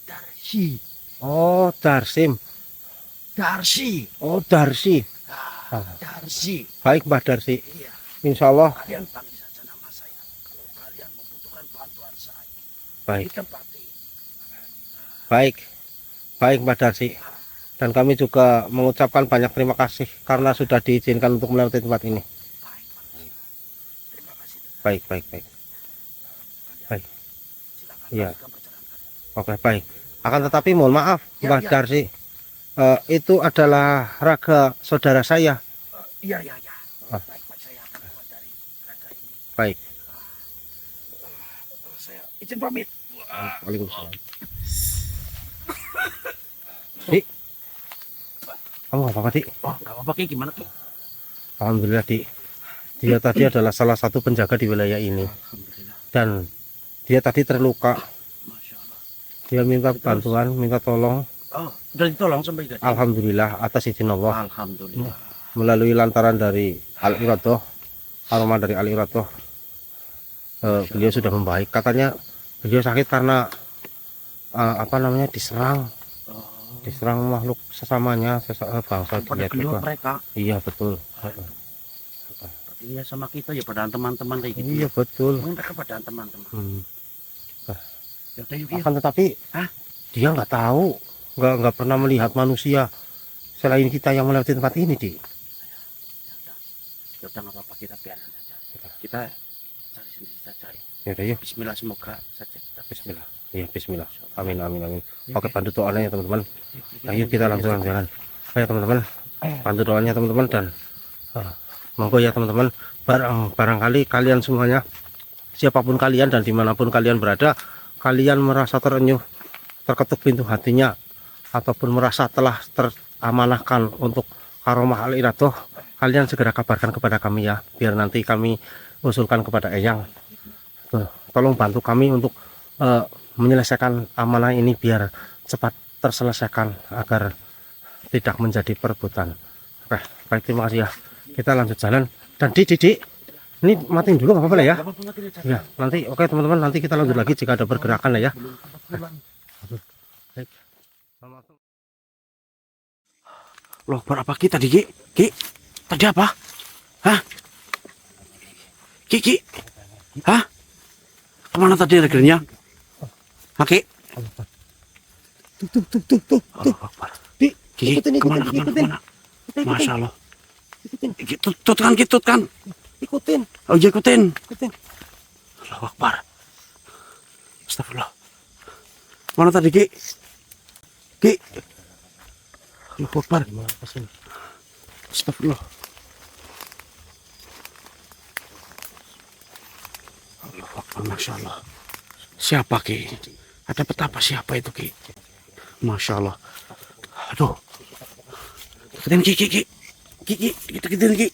Darsi. Oh, Darsim. Darsi. Oh, Darsi. Darsi. Baik, Mbah Darsi. Iya. Insya Allah. Kalian panggil saja nama saya. Kalau kalian membutuhkan bantuan saya Baik. di tempat ini. Baik, Mbah Darsi. Dan kami juga mengucapkan banyak terima kasih karena sudah diizinkan untuk melewati tempat ini. Baik, manusia. Terima kasih. Baik. Silakan Iya. lanjutkan perjalanan kalian. Oke, baik. Akan tetapi mohon maaf, Ya, Mbah ya. Darsi. Itu adalah raga saudara saya. Iya. Ah. Baik, saya akan keluar dari raga ini. Baik. Izin pamit. Waalaikumsalam. Dik, kamu apa apa, Dik? Oh, nggak apa-apa Ki, gimana Ki? Alhamdulillah, Dik. Dia tadi adalah salah satu penjaga di wilayah ini. Alhamdulillah. Dan dia tadi terluka. Masya Allah. Dia minta bantuan, minta tolong. Oh, udah ditolong sampai tadi. Alhamdulillah atas izin Allah. Alhamdulillah. Melalui lantaran dari Al-Iradoh, aroma dari Al-Iradoh, beliau sudah membaik. Katanya beliau sakit karena diserang makhluk sesamanya, bangsa Pada dia gelut juga. mereka. Iya betul. Iya sama kita ya padahal teman-teman kayak gitu. Iya betul. Oh, mereka padahal teman-teman. Ya udah yuk. Akan tetapi dia nggak tahu, nggak pernah melihat manusia selain kita yang melewati tempat ini, Dik. Ya udah nggak apa-apa, kita biarkan saja. Kita cari sendiri saja. Ya udah yuk. Bismillah, semoga saja kita. Bismillah. Iya, bismillah. Amin, amin, amin. Oke, bantu doanya ya teman-teman. Ayo kita langsung jalan. Ayo teman-teman, bantu doanya teman-teman, dan monggo ya teman-teman. Barangkali kalian semuanya, siapapun kalian dan dimanapun kalian berada, kalian merasa terenyuh, terketuk pintu hatinya, ataupun merasa telah teramanahkan untuk karomah Al-Iradoh, kalian segera kabarkan kepada kami ya, biar nanti kami usulkan kepada Eyang. Tolong bantu kami untuk menyelesaikan amanah ini biar cepat terselesaikan agar tidak menjadi perebutan. Oke, baik, terima kasih ya. Kita lanjut jalan. Dan Dik, ini matiin dulu nggak apa-apa lah ya. Ya, nanti oke teman-teman, nanti kita lanjut lagi jika ada pergerakan lah ya. Baik. Loh, berapa kita tadi Ki? Ki, tadi apa? Hah? Ki? Hah? Kemana tadi regernya? Oke. Tuh. Dik, Ki, kemana? Masya Allah. Tutkan. ikutin. Oh iya, ikutin. Allahu Akbar. Astagfirullah. Mana tadi Ki? Allahu Akbar. Astagfirullah. Allahu Akbar, Masya Allah. Siapa Ki? Ada petapa siapa itu Ki? Masya Allah. Aduh. Deketin Ki. Kita deketin Ki.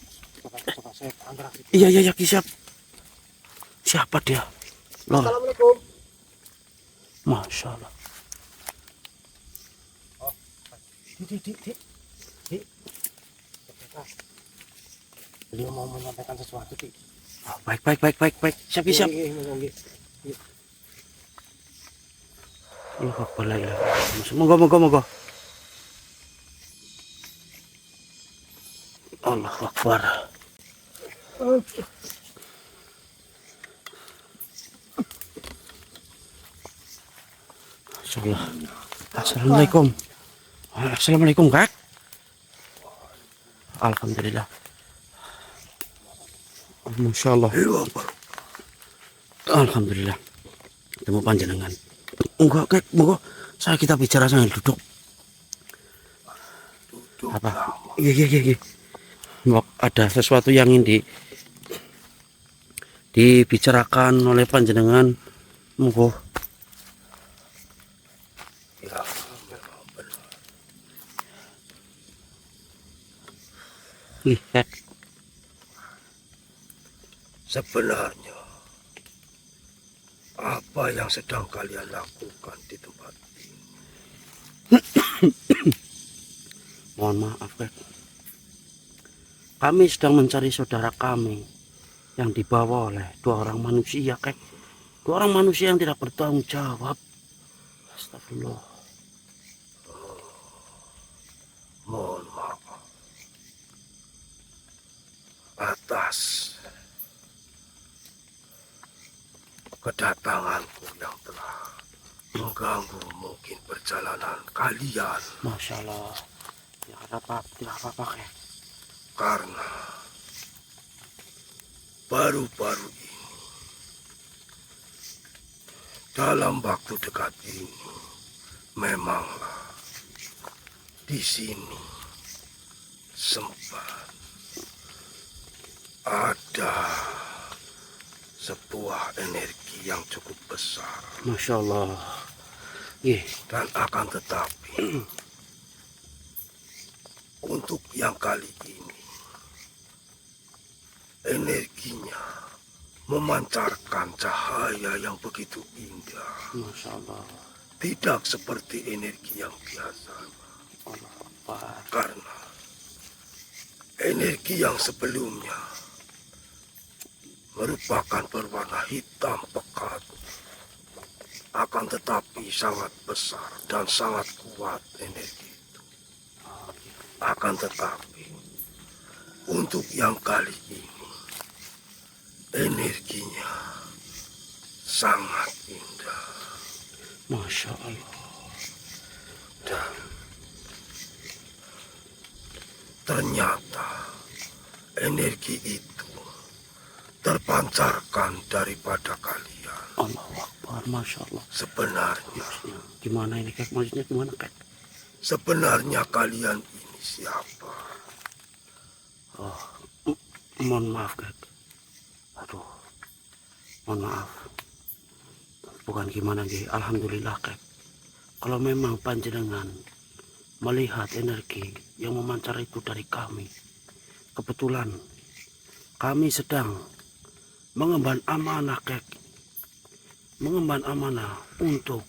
Iya Ki, siap. Siapa dia? Loh. Assalamualaikum. Masya Allah. Dik. Beliau mau menyampaikan sesuatu, Dik. Oh, baik. Siap. Monggo. Allahu Akbar. Assalamualaikum Kak. Alhamdulillah. Masya Allah. Alhamdulillah. Temu panjenengan. Enggak Kak, monggo. Saya kita bicara sambil duduk. Apa? Iya. Ada sesuatu yang ingin dibicarakan oleh panjenengan. Monggo. Lihat. Sebenarnya apa yang sedang kalian lakukan di tempat ini? Mohon maaf Kak. Kami sedang mencari saudara kami yang dibawa oleh dua orang manusia Kak. Dua orang manusia yang tidak bertanggung jawab. Astagfirullah. Mohon maaf atas kedatanganku yang telah mengganggu mungkin perjalanan kalian. Masya Allah. Tidak apa-apa Kak. Karena baru-baru ini, dalam waktu dekat ini, memanglah di sini sempat ada sebuah energi yang cukup besar. Masya Allah. Iya. Dan akan tetapi untuk yang kali ini energinya memancarkan cahaya yang begitu indah. Masya Allah. Tidak seperti energi yang biasa. Allah Akbar. Karena energi yang sebelumnya merupakan berwarna hitam pekat, akan tetapi sangat besar dan sangat kuat energi itu. Akan tetapi untuk yang kali ini energinya sangat indah. Masya Allah. Dan ternyata energi itu terpancarkan daripada kalian. Allah Akbar. Masya Allah. Sebenarnya, Gimana ini kek? Maksudnya gimana kek? sebenarnya kalian ini siapa? Oh, mohon maaf kek. Aduh, mohon maaf. Bukan gimana Ki, alhamdulillah kek. Kalau memang panjenengan melihat energi yang memancar itu dari kami, kebetulan kami sedang mengemban amanah kek, mengemban amanah untuk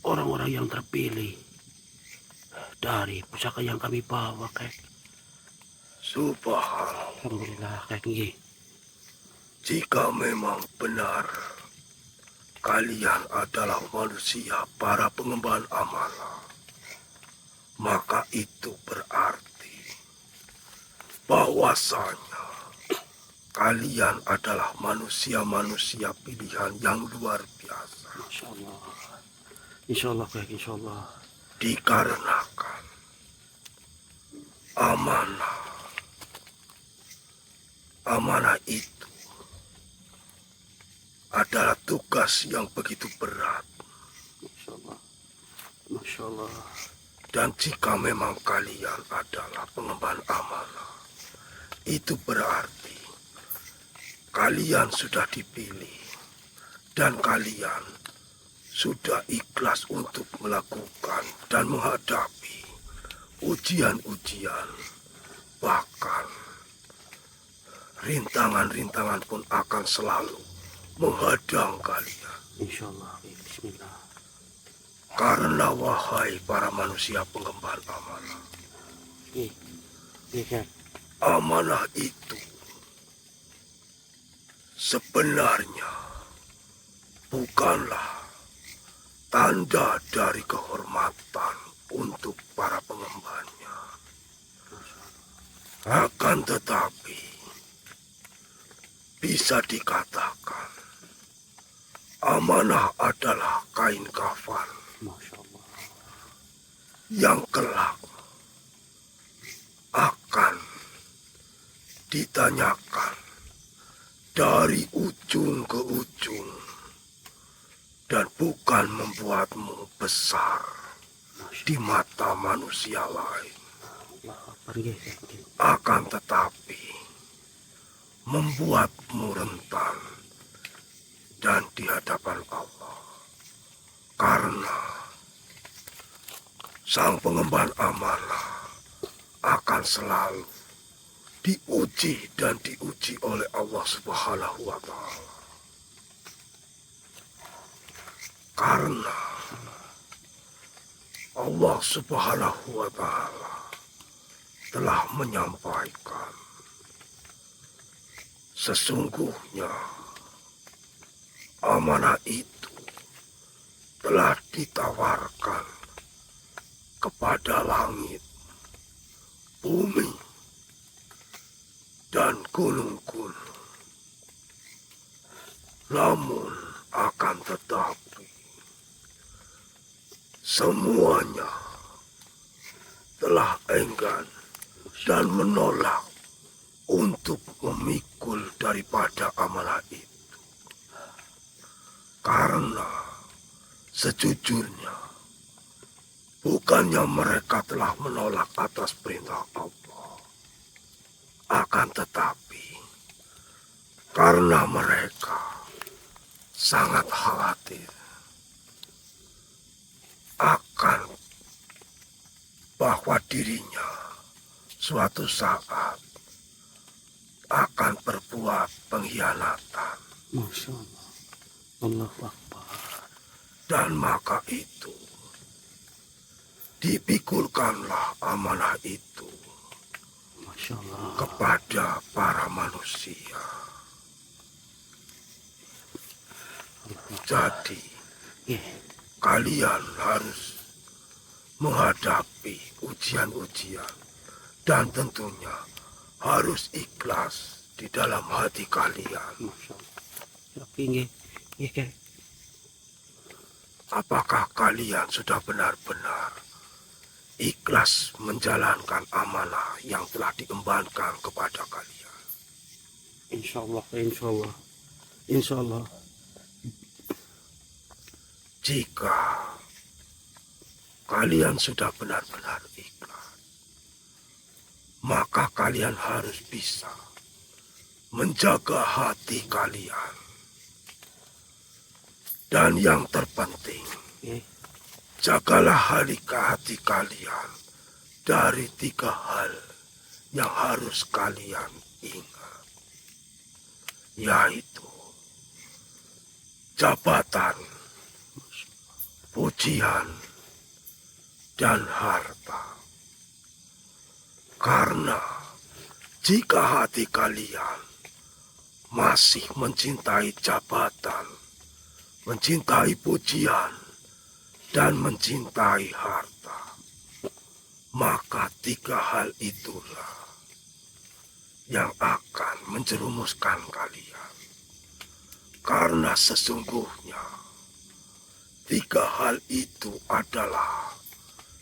orang-orang yang terpilih dari pusaka yang kami bawa kek. Subhanallah. Alhamdulillah kek nggih. Jika memang benar kalian adalah manusia para pengemban amanah, maka itu berarti bahwasanya kalian adalah manusia-manusia pilihan yang luar biasa. Masya Allah. Insya Allah kek, insya Allah. Dikarenakan amanah itu adalah tugas yang begitu berat. Masya Allah. Masya Allah. Dan jika memang kalian adalah pengemban amanah, itu berarti kalian sudah dipilih dan kalian sudah ikhlas untuk melakukan dan menghadapi ujian-ujian, bahkan rintangan-rintangan pun akan selalu menghadang kalian. Insya Allah. Bismillah. Karena wahai para manusia pengemban amanah, Iya kek. amanah itu sebenarnya bukanlah tanda dari kehormatan untuk para pengembannya. Akan tetapi bisa dikatakan amanah adalah kain kafan Masya Allah. yang kelak akan ditanyakan dari ujung ke ujung dan bukan membuatmu besar di mata manusia lain, Allah Akbar nggih kek nggih. akan tetapi membuatmu rentan dan di hadapan Allah. Karena sang pengemban amanah akan selalu diuji dan diuji oleh Allah Subhanahu wa Ta'ala. Karena Allah Subhanahu wa Ta'ala telah menyampaikan, sesungguhnya amanah itu telah ditawarkan kepada langit, bumi, dan gunung-gunung. Namun akan tetapi semuanya telah enggan dan menolak untuk memikul daripada amanah itu. Karena sejujurnya bukannya mereka telah menolak atas perintah Allah, akan tetapi karena mereka sangat khawatir akan bahwa dirinya suatu saat akan berbuat pengkhianatan. Masya Allah. Allahu Akbar. Dan maka itu dipikulkanlah amanah itu Masya Allah. kepada para manusia. Jadi Ya, kalian harus menghadapi ujian-ujian dan tentunya harus ikhlas di dalam hati kalian. Masya Allah. Ya, nggih. Nggih, Kek. Apakah kalian sudah benar-benar ikhlas menjalankan amanah yang telah diembankan kepada kalian? Insya Allah, insya Allah. Insya Allah. Jika kalian sudah benar-benar ikhlas, maka kalian harus bisa menjaga hati kalian. Dan yang terpenting, Ya, jagalah hati kalian dari 3 hal yang harus kalian ingat, yaitu jabatan, pujian, dan harta. Karena jika hati kalian masih mencintai jabatan, mencintai pujian, dan mencintai harta, maka 3 hal itulah yang akan menjerumuskan kalian. Karena sesungguhnya 3 hal itu adalah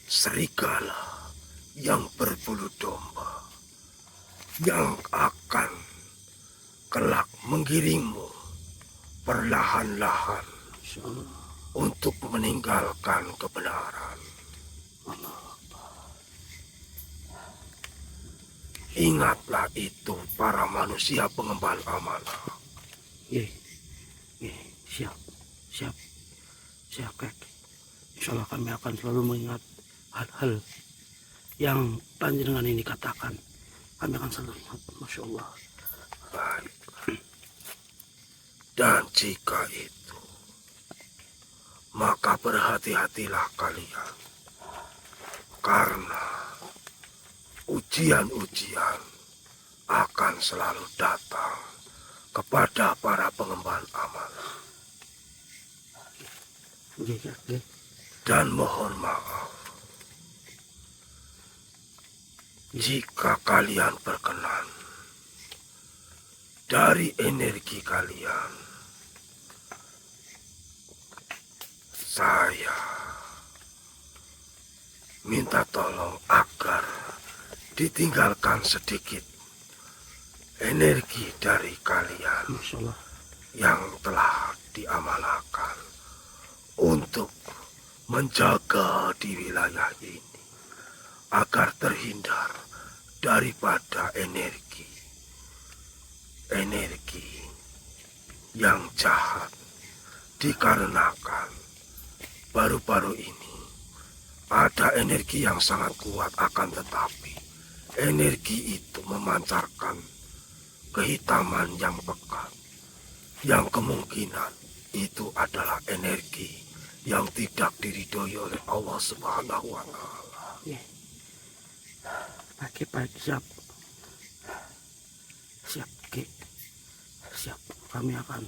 serigala yang berbulu domba yang akan kelak menggiringmu perlahan-lahan Masya Allah. untuk meninggalkan kebenaran. Ingatlah itu para manusia pengemban amanah. Ya, ya, siap, siap, siap, Kek. Insya Allah kami akan selalu mengingat hal-hal yang panjenengan ini katakan. Kami akan selalu ingat. Masya Allah. Baik. Dan jika itu, maka berhati-hatilah kalian. Karena ujian-ujian akan selalu datang kepada para pengemban amanah. Ya, ya, ya. Dan mohon maaf, jika kalian berkenan dari energi kalian, saya minta tolong agar ditinggalkan sedikit energi dari kalian Masya Allah. yang telah diamanahkan untuk menjaga di wilayah ini agar terhindar daripada energi yang jahat, dikarenakan baru-baru ini ada energi yang sangat kuat, akan tetapi energi itu memancarkan kehitaman yang pekat, yang kemungkinan itu adalah energi yang tidak diridhoi oleh Allah Subhanahu wa Ta'ala. Ya. Baik, baik, siap. Siap, Kek. Siap. Kami akan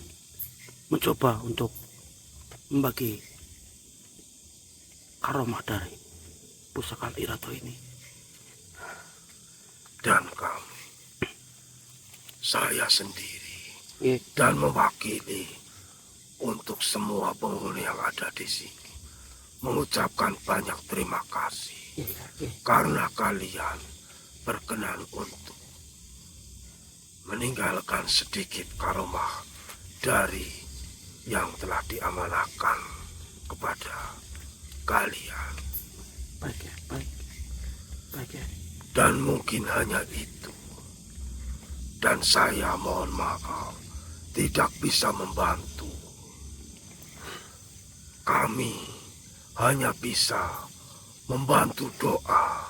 mencoba untuk membagi karomah dari pusaka Al-Irato ini. Dan kami, saya sendiri, Ya. dan mewakili untuk semua penghuni yang ada di sini, mengucapkan banyak terima kasih Ya, ya. karena kalian berkenan untuk meninggalkan sedikit karomah dari yang telah diamanahkan kepada kalian. Baik, ya, baik. Baik, ya. Dan mungkin hanya itu. Dan saya mohon maaf tidak bisa membantu kami hanya bisa membantu doa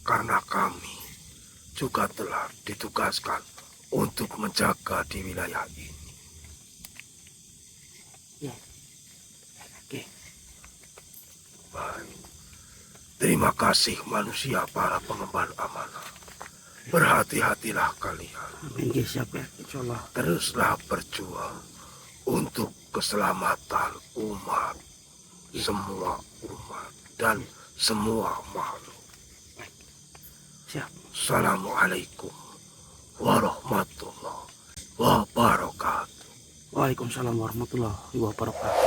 karena kami juga telah ditugaskan untuk menjaga di wilayah ini. Baik. Terima kasih manusia para pengemban amanah. Berhati-hatilah kalian. Teruslah berjuang untuk keselamatan umat, semua umat dan semua makhluk. Assalamualaikum warahmatullahi wabarakatuh. Waalaikumsalam warahmatullahi wabarakatuh.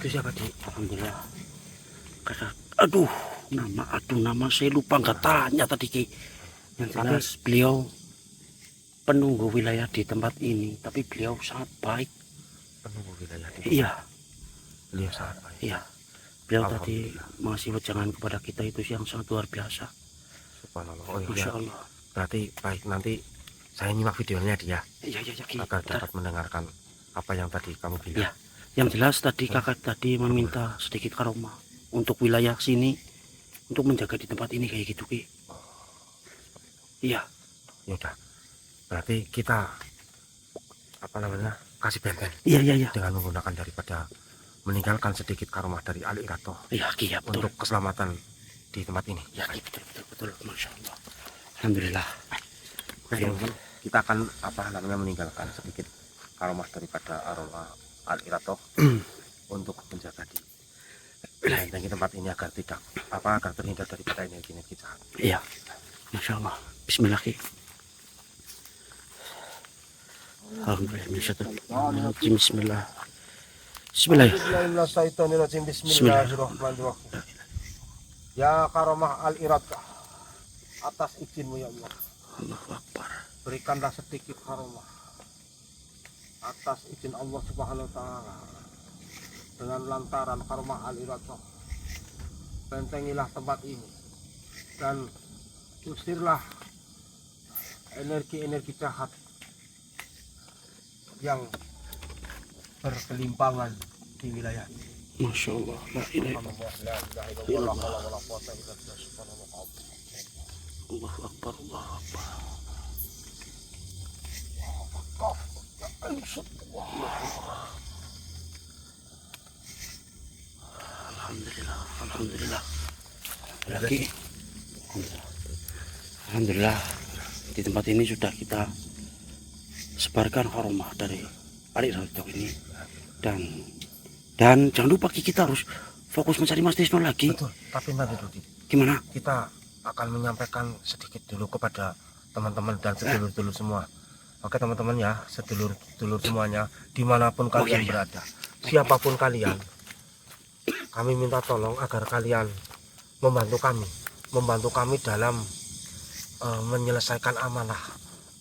Itu siapa, Dik? Alhamdulillah. Aduh, nama saya lupa, nggak tanya tadi, Ki. Yang jelas beliau penunggu wilayah di tempat ini, tapi beliau sangat baik. Penunggu wilayah di Iya, beliau sangat baik. iya. Beliau tadi masih wejangan kepada kita itu yang sangat luar biasa. Subhanallah. Oh Masya iya. Allah. Berarti baik, nanti saya nyimak videonya dia Iya, Ki. agar Bentar. dapat mendengarkan apa yang tadi kamu bilang. Iya. Yang jelas tadi kakak tadi meminta sedikit karomah untuk wilayah sini, untuk menjaga di tempat ini kayak gitu, Ki. Iya, Ya udah. Berarti kita kasih benteng iya. dengan menggunakan daripada meninggalkan sedikit karomah dari Ali Irato Iya, Ki, ya betul. untuk keselamatan di tempat ini. Ya, Ki, betul. Masya Allah. Alhamdulillah. Teman-teman, kita akan meninggalkan sedikit karomah daripada aroma Ali Irato untuk menjaga di benteng tempat ini agar terhindar daripada energi-energi jahat. Iya, Masya Allah. Bismillah, Ki. Alhamdulillah. Bismillah. Bismillahirrahmanirrahim. Ya karomah Al Irato, atas izinmu ya Allah, Allahu Akbar. berikanlah sedikit karomah atas izin Allah Subhanahu wa taala. Dengan lantaran karomah Al Irato, bentengilah tempat ini dan usirlah energi-energi jahat yang berkelimpangan di wilayah ini. Masya Allah. La ilaha illallah. Allahu Akbar. Allahu Akbar. Alhamdulillah. Lagi. Alhamdulillah. Di tempat ini sudah kita sebarkan karomah dari Ali Irato ini, dan jangan lupa kita harus fokus mencari Mas Tisno lagi. Betul, tapi nanti dulu Gimana? kita akan menyampaikan sedikit dulu kepada teman-teman dan sedulur-sedulur semua. Oke teman-teman ya, sedulur-sedulur semuanya, dimanapun kalian berada, siapapun kalian, kami minta tolong agar kalian membantu kami dalam menyelesaikan amanah,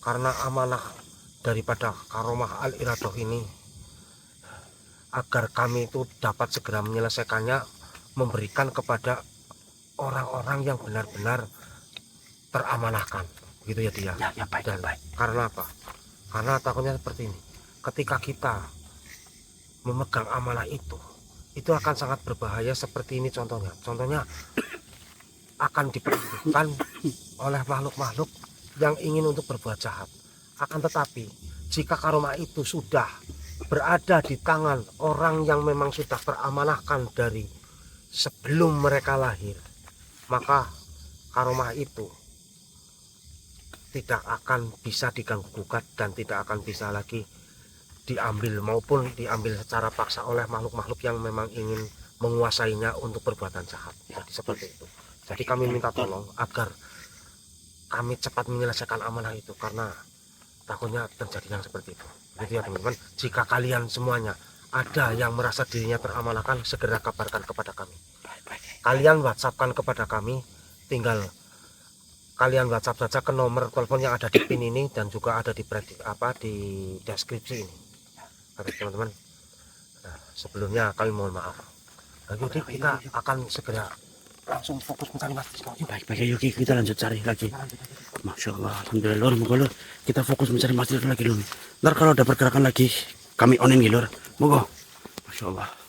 karena amanah daripada karomah Al Irato ini, agar kami itu dapat segera menyelesaikannya, memberikan kepada orang-orang yang benar-benar teramanahkan, gitu ya dia. Ya, baik. Karena apa? Karena takutnya seperti ini, ketika kita memegang amanah itu akan sangat berbahaya. Seperti ini contohnya akan diperuntukkan oleh makhluk-makhluk yang ingin untuk berbuat jahat. Akan tetapi jika karomah itu sudah berada di tangan orang yang memang sudah teramanahkan dari sebelum mereka lahir, maka karomah itu tidak akan bisa diganggu gugat dan tidak akan bisa lagi diambil maupun diambil secara paksa oleh makhluk-makhluk yang memang ingin menguasainya untuk perbuatan jahat. Jadi seperti itu. Jadi kami minta tolong agar kami cepat menyelesaikan amanah itu, karena takutnya terjadi yang seperti itu. Jadi ya teman-teman, jika kalian semuanya ada yang merasa dirinya teramanahkan, segera kabarkan kepada kami. Kalian WhatsAppkan kepada kami, tinggal kalian WhatsApp saja ke nomor telepon yang ada di pin ini dan juga ada di deskripsi ini. Oke teman-teman, nah, sebelumnya kami mohon maaf. Jadi kita akan segera langsung fokus mencari Mas Trisno. Yuk. Baik, ayo kita lanjut cari lagi. Masya Allah, alhamdulillah lor, moga lor kita fokus mencari Mas Trisno lagi lor. Ntar kalau ada pergerakan lagi kami onin lor, moga. Masya Allah.